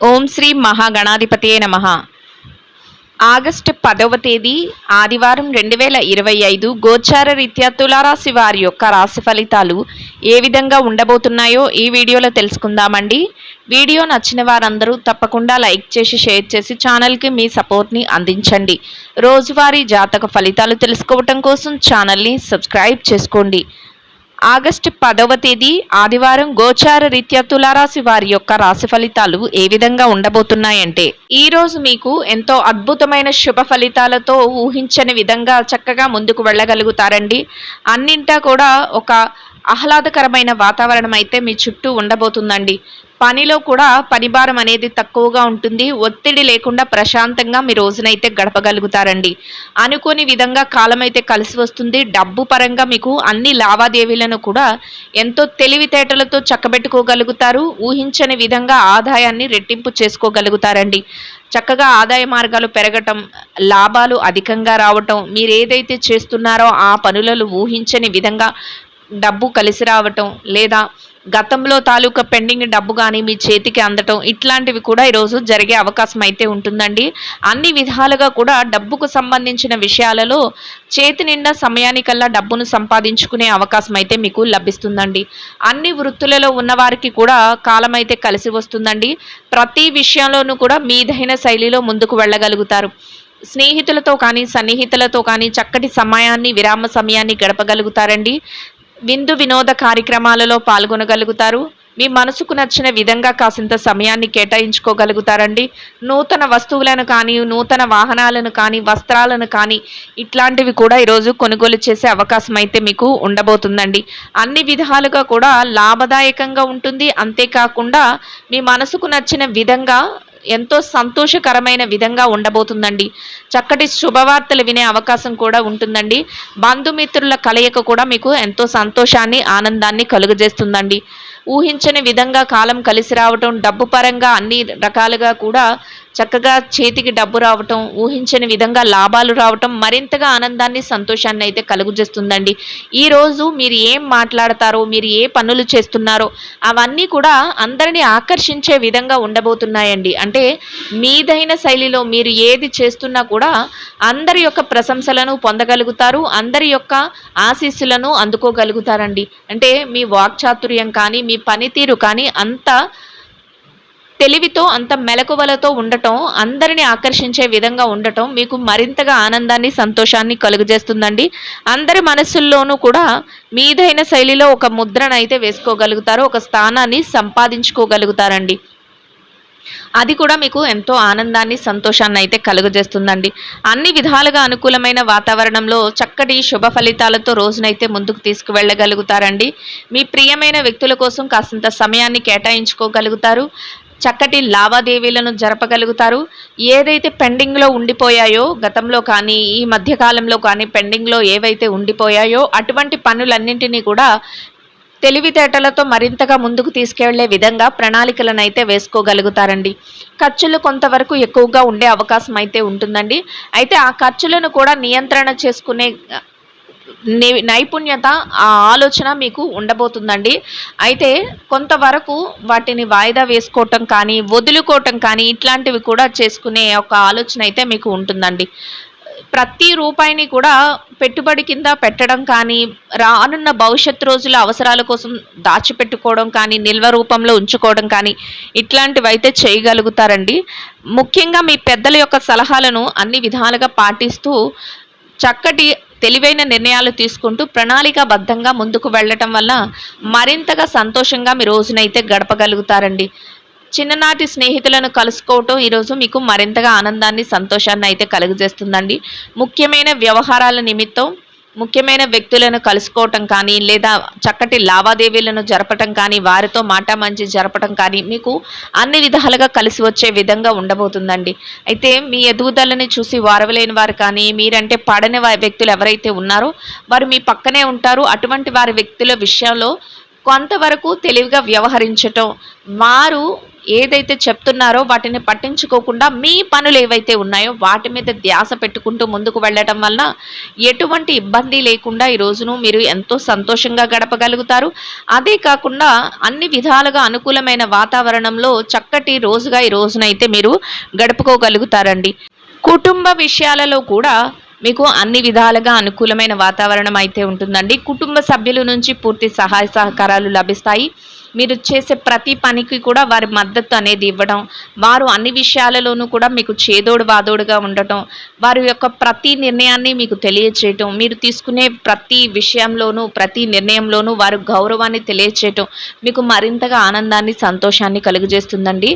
ఓం శ్రీ మహాగణాధిపతయే నమః. ఆగస్టు 10వ తేదీ ఆదివారం 2025 గోచార రీత్యా తులారాశి వారి యొక్క రాశి ఫలితాలు ఏ విధంగా ఉండబోతున్నాయో ఈ వీడియోలో తెలుసుకుందామండి. వీడియో నచ్చిన వారందరూ తప్పకుండా లైక్ చేసి షేర్ చేసి ఛానల్కి మీ సపోర్ట్ని అందించండి. రోజువారీ జాతక ఫలితాలు తెలుసుకోవటం కోసం ఛానల్ని సబ్స్క్రైబ్ చేసుకోండి. ఆగస్టు 10వ తేదీ ఆదివారం గోచార రీత్యా తులారాశి వారి యొక్క రాశి ఫలితాలు ఏ విధంగా ఉండబోతున్నాయంటే, ఈ రోజు మీకు ఎంతో అద్భుతమైన శుభ ఫలితాలతో ఊహించని విధంగా చక్కగా ముందుకు వెళ్ళగలుగుతారండి. అన్నింటా కూడా ఒక ఆహ్లాదకరమైన వాతావరణం అయితే మీ చుట్టూ ఉండబోతుందండి. పనిలో కూడా పనిభారం అనేది తక్కువగా ఉంటుంది. ఒత్తిడి లేకుండా ప్రశాంతంగా మీ రోజునైతే గడపగలుగుతారండి. అనుకోని విధంగా కాలం అయితే కలిసి వస్తుంది. డబ్బు పరంగా మీకు అన్ని లావాదేవీలను కూడా ఎంతో తెలివితేటలతో చక్కబెట్టుకోగలుగుతారు. ఊహించని విధంగా ఆదాయాన్ని రెట్టింపు చేసుకోగలుగుతారండి. చక్కగా ఆదాయ మార్గాలు పెరగటం, లాభాలు అధికంగా రావటం, మీరు ఏదైతే చేస్తున్నారో ఆ పనులలో ఊహించని విధంగా డబ్బు కలిసి రావటం, లేదా గతంలో తాలూకా పెండింగ్ డబ్బు కానీ మీ చేతికి అందటం, ఇట్లాంటివి కూడా ఈరోజు జరిగే అవకాశం అయితే ఉంటుందండి. అన్ని విధాలుగా కూడా డబ్బుకు సంబంధించిన విషయాలలో చేతి నిండా సమయానికల్లా డబ్బును సంపాదించుకునే అవకాశం అయితే మీకు లభిస్తుందండి. అన్ని వృత్తులలో ఉన్నవారికి కూడా కాలం అయితే కలిసి వస్తుందండి. ప్రతి విషయంలోనూ కూడా మీదైన శైలిలో ముందుకు వెళ్ళగలుగుతారు. స్నేహితులతో కానీ సన్నిహితులతో కానీ చక్కటి సమయాన్ని, విరామ సమయాన్ని గడపగలుగుతారండి. విందు వినోద కార్యక్రమాలలో పాల్గొనగలుగుతారు. మీ మనసుకు నచ్చిన విధంగా కాసింత సమయాన్ని కేటాయించుకోగలుగుతారండి. నూతన వస్తువులను కానీ, నూతన వాహనాలను కానీ, వస్త్రాలను కానీ ఇట్లాంటివి కూడా ఈరోజు కొనుగోలు చేసే అవకాశం అయితే మీకు ఉండబోతుందండి. అన్ని విధాలుగా కూడా లాభదాయకంగా ఉంటుంది. అంతేకాకుండా మీ మనసుకు నచ్చిన విధంగా ఎంతో సంతోషకరమైన విధంగా ఉండబోతుందండి. చక్కటి శుభవార్తలు వినే అవకాశం కూడా ఉంటుందండి. బంధుమిత్రుల కలయిక కూడా మీకు ఎంతో సంతోషాన్ని, ఆనందాన్ని కలుగజేస్తుందండి. ఊహించని విధంగా కాలం కలిసి రావటం, డబ్బు పరంగా అన్ని రకాలుగా కూడా చక్కగా చేతికి డబ్బు రావటం, ఊహించని విధంగా లాభాలు రావటం మరింతగా ఆనందాన్ని, సంతోషాన్ని అయితే కలుగజేస్తుందండి. ఈరోజు మీరు ఏం మాట్లాడతారో, మీరు ఏ పనులు చేస్తున్నారో అవన్నీ కూడా అందరినీ ఆకర్షించే విధంగా ఉండబోతున్నాయండి. అంటే మీదైన శైలిలో మీరు ఏది చేస్తున్నా కూడా అందరి యొక్క ప్రశంసలను పొందగలుగుతారు. అందరి యొక్క ఆశీస్సులను అందుకోగలుగుతారండి. అంటే మీ వాక్చాతుర్యం కానీ, మీ పనితీరు కానీ అంత తెలివితో, అంత మెలకువలతో ఉండటం, అందరిని ఆకర్షించే విధంగా ఉండటం మీకు మరింతగా ఆనందాన్ని, సంతోషాన్ని కలుగజేస్తుందండి. అందరి మనసుల్లోనూ కూడా మీదైన శైలిలో ఒక ముద్రను అయితే వేసుకోగలుగుతారు. ఒక స్థానాన్ని సంపాదించుకోగలుగుతారండి. అది కూడా మీకు ఎంతో ఆనందాన్ని, సంతోషాన్ని అయితే కలుగజేస్తుందండి. అన్ని విధాలుగా అనుకూలమైన వాతావరణంలో చక్కటి శుభ ఫలితాలతో రోజునైతే ముందుకు తీసుకువెళ్ళగలుగుతారండి. మీ ప్రియమైన వ్యక్తుల కోసం కాసింత సమయాన్ని కేటాయించుకోగలుగుతారు. చక్కటి లావాదేవీలను జరపగలుగుతారు. ఏదైతే పెండింగ్లో ఉండిపోయాయో గతంలో కానీ, ఈ మధ్యకాలంలో కానీ పెండింగ్లో ఏవైతే ఉండిపోయాయో అటువంటి పనులన్నింటినీ కూడా తెలివితేటలతో మరింతగా ముందుకు తీసుకెళ్లే విధంగా ప్రణాళికలను అయితే వేసుకోగలుగుతారండి. ఖర్చులు కొంతవరకు ఎక్కువగా ఉండే అవకాశం అయితే ఉంటుందండి. అయితే ఆ ఖర్చులను కూడా నియంత్రణ చేసుకునే నైపుణ్యత, ఆ ఆలోచన మీకు ఉండబోతుందండి. అయితే కొంతవరకు వాటిని వాయిదా వేసుకోవటం కానీ, వదులుకోవటం కానీ ఇట్లాంటివి కూడా చేసుకునే ఒక ఆలోచన అయితే మీకు ఉంటుందండి. ప్రతి రూపాయిని కూడా పెట్టుబడి కింద పెట్టడం కానీ, రానున్న భవిష్యత్తు రోజుల అవసరాల కోసం దాచిపెట్టుకోవడం కానీ, నిల్వ రూపంలో ఉంచుకోవడం కానీ ఇట్లాంటివి అయితే చేయగలుగుతారండి. ముఖ్యంగా మీ పెద్దల యొక్క సలహాలను అన్ని విధాలుగా పాటిస్తూ చక్కటి తెలివైన నిర్ణయాలు తీసుకుంటూ ప్రణాళికాబద్ధంగా ముందుకు వెళ్ళటం వల్ల మరింతగా సంతోషంగా మీ రోజునైతే గడపగలుగుతారండి. చిన్ననాటి స్నేహితులను కలుసుకోవటం ఈరోజు మీకు మరింతగా ఆనందాన్ని, సంతోషాన్ని అయితే కలుగజేస్తుందండి. ముఖ్యమైన వ్యవహారాల నిమిత్తం ముఖ్యమైన వ్యక్తులను కలుసుకోవటం కానీ, లేదా చక్కటి లావాదేవీలను జరపటం కానీ, వారితో మాటామంచి జరపటం కానీ మీకు అన్ని విధాలుగా కలిసి వచ్చే విధంగా ఉండబోతుందండి. అయితే మీ ఎదుగుదలని చూసి వారవలేని వారు కానీ, మీరంటే పడని వ్యక్తులు ఎవరైతే ఉన్నారో వారు మీ పక్కనే ఉంటారు. అటువంటి వారి వ్యక్తుల విషయంలో కొంతవరకు తెలివిగా వ్యవహరించటం, వారు ఏదైతే చెప్తున్నారో వాటిని పట్టించుకోకుండా మీ పనులు ఏవైతే ఉన్నాయో వాటి మీద ధ్యాస పెట్టుకుంటూ ముందుకు వెళ్ళటం వల్ల ఎటువంటి ఇబ్బంది లేకుండా ఈ రోజును మీరు ఎంతో సంతోషంగా గడపగలుగుతారు. అదే కాకుండా అన్ని విధాలుగా అనుకూలమైన వాతావరణంలో చక్కటి రోజుగా ఈ రోజునైతే మీరు గడుపుకోగలుగుతారండి. కుటుంబ విషయాలలో కూడా మీకు అన్ని విధాలుగా అనుకూలమైన వాతావరణం అయితే ఉంటుందండి. కుటుంబ సభ్యుల నుంచి పూర్తి సహాయ సహకారాలు లభిస్తాయి. మీరు చేసే ప్రతి పనికి కూడా వారి మద్దతు అనేది ఇవ్వడం, వారు అన్ని విషయాలలోనూ కూడా మీకు చేదోడు వాదోడుగా ఉండటం, వారి యొక్క ప్రతి నిర్ణయాన్ని మీకు తెలియచేయటం, మీరు తీసుకునే ప్రతి విషయంలోనూ ప్రతి నిర్ణయంలోనూ వారు గౌరవాన్ని తెలియచేయటం మీకు మరింతగా ఆనందాన్ని సంతోషాన్ని కలుగజేస్తుందండి.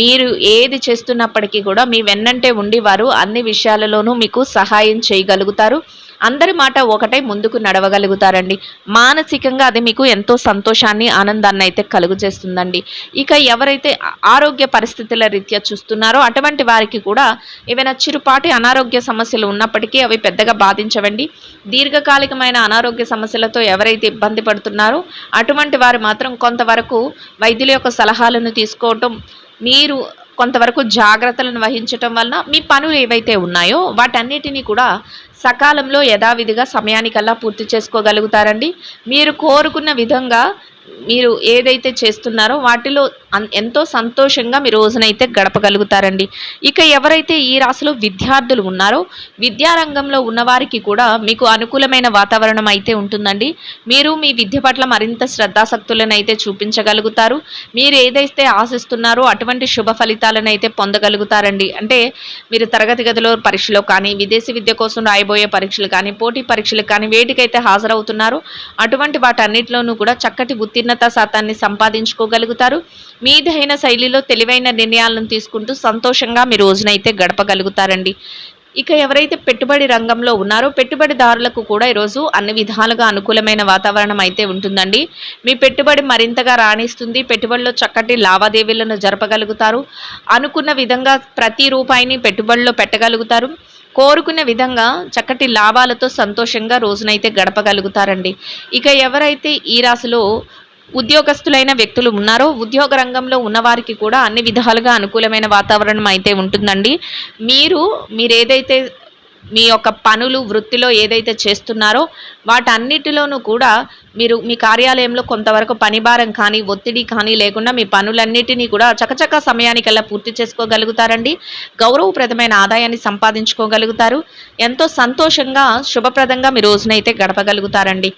మీరు ఏది చేస్తున్నప్పటికీ కూడా మీ వెన్నంటే ఉండి వారు అన్ని విషయాలలోనూ మీకు సహాయం చేయగలుగుతారు. అందరి మాట ఒకటై ముందుకు నడవగలుగుతారండి. మానసికంగా అది మీకు ఎంతో సంతోషాన్ని ఆనందాన్ని అయితే కలుగజేస్తుందండి. ఇక ఎవరైతే ఆరోగ్య పరిస్థితుల రీత్యా చూస్తున్నారో అటువంటి వారికి కూడా ఏవైనా చిరుపాటి అనారోగ్య సమస్యలు ఉన్నప్పటికీ అవి పెద్దగా బాధించవండి. దీర్ఘకాలికమైన అనారోగ్య సమస్యలతో ఎవరైతే ఇబ్బంది పడుతున్నారో అటువంటి వారు మాత్రం కొంతవరకు వైద్యుల యొక్క సలహాలను తీసుకోవటం, మీరు కొంతవరకు జాగ్రత్తలను వహించటం వలన మీ పనులు ఏవైతే ఉన్నాయో వాటన్నిటినీ కూడా సకాలంలో యథావిధిగా సమయానికల్లా పూర్తి చేసుకోగలుగుతారండి. మీరు కోరుకున్న విధంగా మీరు ఏదైతే చేస్తున్నారో వాటిలో ఎంతో సంతోషంగా మీ రోజునైతే గడపగలుగుతారండి. ఇక ఎవరైతే ఈ రాశిలో విద్యార్థులు ఉన్నారో విద్యారంగంలో ఉన్నవారికి కూడా మీకు అనుకూలమైన వాతావరణం అయితే ఉంటుందండి. మీరు మీ విద్య పట్ల మరింత శ్రద్ధాసక్తులను అయితే చూపించగలుగుతారు. మీరు ఏదైతే ఆశిస్తున్నారో అటువంటి శుభ ఫలితాలను అయితే పొందగలుగుతారండి. అంటే మీరు తరగతి గదిలో పరీక్షలో కానీ, విదేశీ విద్య కోసం రాయబోయే పరీక్షలు కానీ, పోటీ పరీక్షలకు కానీ వేటికైతే హాజరవుతున్నారో అటువంటి వాటన్నిటిలోనూ కూడా చక్కటి ఉత్తీర్ణత శాతాన్ని సంపాదించుకోగలుగుతారు. మీదైన శైలిలో తెలివైన నిర్ణయాలను తీసుకుంటూ సంతోషంగా మీ రోజునైతే గడపగలుగుతారండి. ఇక ఎవరైతే పెట్టుబడి రంగంలో ఉన్నారో పెట్టుబడిదారులకు కూడా ఈరోజు అన్ని విధాలుగా అనుకూలమైన వాతావరణం అయితే ఉంటుందండి. మీ పెట్టుబడి మరింతగా రాణిస్తుంది. పెట్టుబడిలో చక్కటి లావాదేవీలను జరపగలుగుతారు. అనుకున్న విధంగా ప్రతి రూపాయిని పెట్టుబడిలో పెట్టగలుగుతారు. కోరుకున్న విధంగా చక్కటి లాభాలతో సంతోషంగా రోజునైతే గడపగలుగుతారండి. ఇక ఎవరైతే ఈ రాశిలో ఉద్యోగస్తులైన వ్యక్తులు ఉన్నారో ఉద్యోగ రంగంలో ఉన్నవారికి కూడా అన్ని విధాలుగా అనుకూలమైన వాతావరణం అయితే ఉంటుందండి. మీరేదైతే మీ యొక్క పనులు వృత్తిలో ఏదైతే చేస్తున్నారో వాటన్నిటిలోనూ కూడా మీరు మీ కార్యాలయంలో కొంతవరకు పనిభారం కానీ ఒత్తిడి కానీ లేకుండా మీ పనులన్నిటినీ కూడా చకచక సమయానికల్లా పూర్తి చేసుకోగలుగుతారండి. గౌరవప్రదమైన ఆదాయాన్ని సంపాదించుకోగలుగుతారు. ఎంతో సంతోషంగా శుభప్రదంగా మీ రోజునైతే గడపగలుగుతారండి.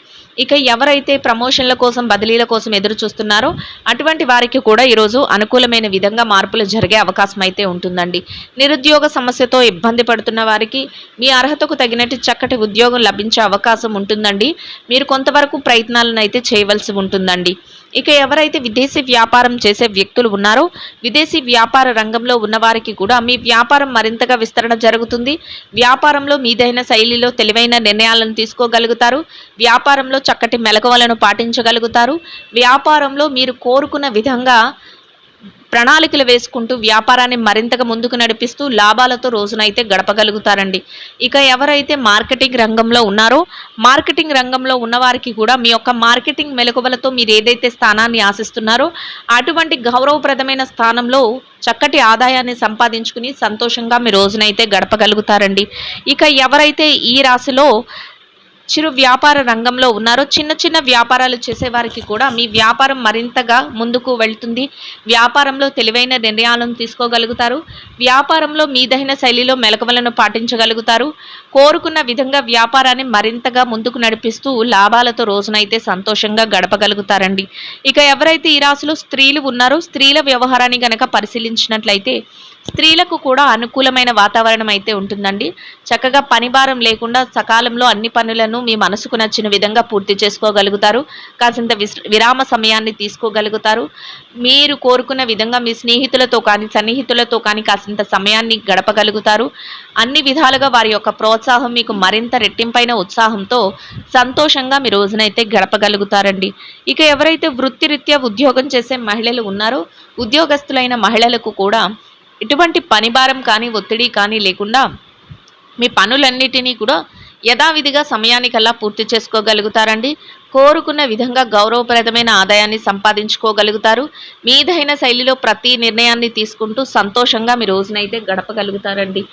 ఇక ఎవరైతే ప్రమోషన్ల కోసం బదిలీల కోసం ఎదురు చూస్తున్నారో అటువంటి వారికి కూడా ఈరోజు అనుకూలమైన విధంగా మార్పులు జరిగే అవకాశం అయితే ఉంటుందండి. నిరుద్యోగ సమస్యతో ఇబ్బంది పడుతున్న వారికి మీ అర్హతకు తగినట్టు చక్కటి ఉద్యోగం లభించే అవకాశం ఉంటుందండి. మీరు కొంతవరకు ప్రయత్నాలను అయితే చేయవలసి ఉంటుందండి. ఇక ఎవరైతే విదేశీ వ్యాపారం చేసే వ్యక్తులు ఉన్నారో విదేశీ వ్యాపార రంగంలో ఉన్నవారికి కూడా మీ వ్యాపారం మరింతగా విస్తరణ జరుగుతుంది. వ్యాపారంలో మీదైన శైలిలో తెలివైన నిర్ణయాలను తీసుకోగలుగుతారు. వ్యాపారంలో చక్కటి మెలకువలను పాటించగలుగుతారు. వ్యాపారంలో మీరు కోరుకున్న విధంగా ప్రణాళికలు వేసుకుంటూ వ్యాపారాన్ని మరింతగా ముందుకు నడిపిస్తూ లాభాలతో రోజునైతే గడపగలుగుతారండి. ఇక ఎవరైతే మార్కెటింగ్ రంగంలో ఉన్నారో మార్కెటింగ్ రంగంలో ఉన్నవారికి కూడా మీ యొక్క మార్కెటింగ్ మెలకువలతో మీరు ఏదైతే స్థానాన్ని ఆశిస్తున్నారో అటువంటి గౌరవప్రదమైన స్థానంలో చక్కటి ఆదాయాన్ని సంపాదించుకుని సంతోషంగా మీ రోజునైతే గడపగలుగుతారండి. ఇక ఎవరైతే ఈ రాశిలో చిరు వ్యాపార రంగంలో ఉన్నారో చిన్న చిన్న వ్యాపారాలు చేసేవారికి కూడా మీ వ్యాపారం మరింతగా ముందుకు వెళ్తుంది. వ్యాపారంలో తెలివైన నిర్ణయాలను తీసుకోగలుగుతారు. వ్యాపారంలో మీదైన శైలిలో మెలకువలను పాటించగలుగుతారు. కోరుకున్న విధంగా వ్యాపారాన్ని మరింతగా ముందుకు నడిపిస్తూ లాభాలతో రోజునైతే సంతోషంగా గడపగలుగుతారండి. ఇక ఎవరైతే ఈ రాశిలో స్త్రీలు ఉన్నారో స్త్రీల వ్యవహారాన్ని గనక పరిశీలించినట్లయితే స్త్రీలకు కూడా అనుకూలమైన వాతావరణం అయితే ఉంటుందండి. చక్కగా పనిభారం లేకుండా సకాలంలో అన్ని పనులను మీ మనసుకు నచ్చిన విధంగా పూర్తి చేసుకోగలుగుతారు. కాసింత విరామ సమయాన్ని తీసుకోగలుగుతారు. మీరు కోరుకున్న విధంగా మీ స్నేహితులతో కానీ సన్నిహితులతో కానీ కాసింత సమయాన్ని గడపగలుగుతారు. అన్ని విధాలుగా వారి యొక్క ప్రోత్సాహం మీకు మరింత రెట్టింపైన ఉత్సాహంతో సంతోషంగా మీ రోజునైతే గడపగలుగుతారండి. ఇక ఎవరైతే వృత్తిరీత్యా ఉద్యోగం చేసే మహిళలు ఉన్నారో ఉద్యోగస్తులైన మహిళలకు కూడా ఎటువంటి పనిభారం కానీ ఒత్తిడి కానీ లేకుండా మీ పనులన్నిటినీ కూడా యథావిధిగా సమయానికల్లా పూర్తి చేసుకోగలుగుతారండి. కోరుకున్న విధంగా గౌరవప్రదమైన ఆదాయాన్ని సంపాదించుకోగలుగుతారు. మీదైన శైలిలో ప్రతి నిర్ణయాన్ని తీసుకుంటూ సంతోషంగా మీ రోజునైతే గడపగలుగుతారండి.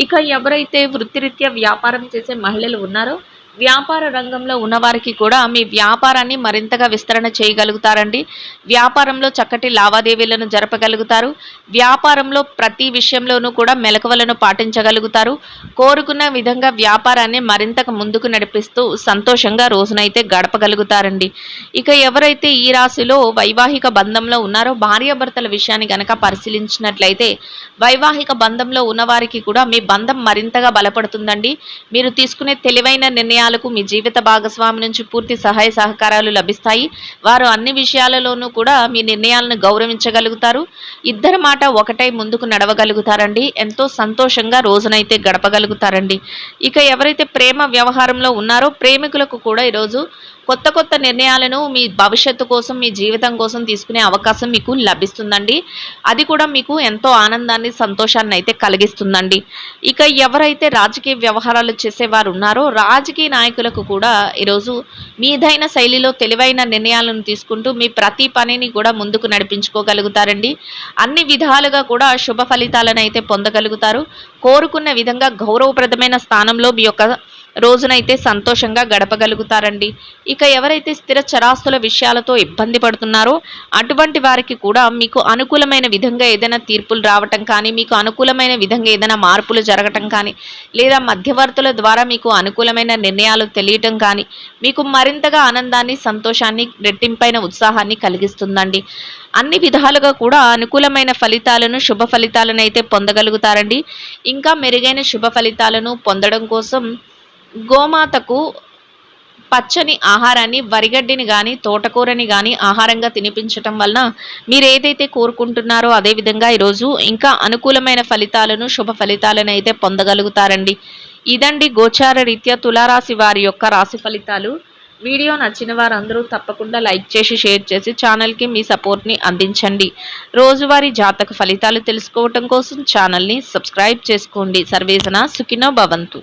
ఇక ఎవరైతే వృత్తిరీత్యా వ్యాపారం చేసే మహిళలు ఉన్నారో వ్యాపార రంగంలో ఉన్నవారికి కూడా మీ వ్యాపారాన్ని మరింతగా విస్తరణ చేయగలుగుతారండి. వ్యాపారంలో చక్కటి లావాదేవీలను జరపగలుగుతారు. వ్యాపారంలో ప్రతి విషయంలోనూ కూడా మెలకువలను పాటించగలుగుతారు. కోరుకున్న విధంగా వ్యాపారాన్ని మరింతగా ముందుకు నడిపిస్తూ సంతోషంగా రోజునైతే గడపగలుగుతారండి. ఇక ఎవరైతే ఈ రాశిలో వైవాహిక బంధంలో ఉన్నారో భార్యాభర్తల విషయాన్ని గనక పరిశీలించినట్లయితే వైవాహిక బంధంలో ఉన్నవారికి కూడా మీ బంధం మరింతగా బలపడుతుందండి. మీరు తీసుకునే తెలివైన నిర్ణయాలకు మీ జీవిత భాగస్వామి నుంచి పూర్తి సహాయ సహకారాలు లభిస్తాయి. వారు అన్ని విషయాలలోనూ కూడా మీ నిర్ణయాలను గౌరవించగలుగుతారు. ఇద్దరి మాట ఒకటై ముందుకు నడవగలుగుతారండి. ఎంతో సంతోషంగా రోజునైతే గడపగలుగుతారండి. ఇక ఎవరైతే ప్రేమ వ్యవహారంలో ఉన్నారో ప్రేమికులకు కూడా ఈరోజు కొత్త కొత్త నిర్ణయాలను మీ భవిష్యత్తు కోసం మీ జీవితం కోసం తీసుకునే అవకాశం మీకు లభిస్తుందండి. అది కూడా మీకు ఎంతో ఆనందాన్ని సంతోషాన్ని అయితే కలిగిస్తుందండి. ఇక ఎవరైతే రాజకీయ వ్యవహారాలు చేసేవారు ఉన్నారో రాజకీయ నాయకులకు కూడా ఈరోజు మీదైన శైలిలో తెలివైన నిర్ణయాలను తీసుకుంటూ మీ ప్రతి పనిని కూడా ముందుకు నడిపించుకోగలుగుతారండి. అన్ని విధాలుగా కూడా శుభ ఫలితాలను అయితే పొందగలుగుతారు. కోరుకున్న విధంగా గౌరవప్రదమైన స్థానంలో మీ యొక్క రోజునైతే సంతోషంగా గడపగలుగుతారండి. ఇక ఎవరైతే స్థిర చరాస్తుల విషయాలతో ఇబ్బంది పడుతున్నారో అటువంటి వారికి కూడా మీకు అనుకూలమైన విధంగా ఏదైనా తీర్పులు రావటం కానీ మీకు అనుకూలమైన విధంగా ఏదైనా మార్పులు జరగటం కానీ లేదా మధ్యవర్తుల ద్వారా మీకు అనుకూలమైన నిర్ణయాలు తెలియటం కానీ మీకు మరింతగా ఆనందాన్ని సంతోషాన్ని రెట్టింపైన ఉత్సాహాన్ని కలిగిస్తుందండి. అన్ని విధాలుగా కూడా అనుకూలమైన ఫలితాలను శుభ ఫలితాలను అయితే పొందగలుగుతారండి. ఇంకా మెరుగైన శుభ ఫలితాలను పొందడం కోసం గోమాతకు పచ్చని ఆహారాన్ని వరిగడ్డిని కానీ తోటకూరని కానీ ఆహారంగా తినిపించటం వలన మీరు ఏదైతే కోరుకుంటున్నారో అదేవిధంగా ఈరోజు ఇంకా అనుకూలమైన ఫలితాలను శుభ ఫలితాలను అయితే పొందగలుగుతారండి. ఇదండి గోచార రీత్యా తులారాశి వారి యొక్క రాశి ఫలితాలు. వీడియో నచ్చిన వారందరూ తప్పకుండా లైక్ చేసి షేర్ చేసి ఛానల్కి మీ సపోర్ట్ని అందించండి. రోజువారీ జాతక ఫలితాలు తెలుసుకోవటం కోసం ఛానల్ని సబ్స్క్రైబ్ చేసుకోండి. సర్వేజన సుఖినో భవంతు.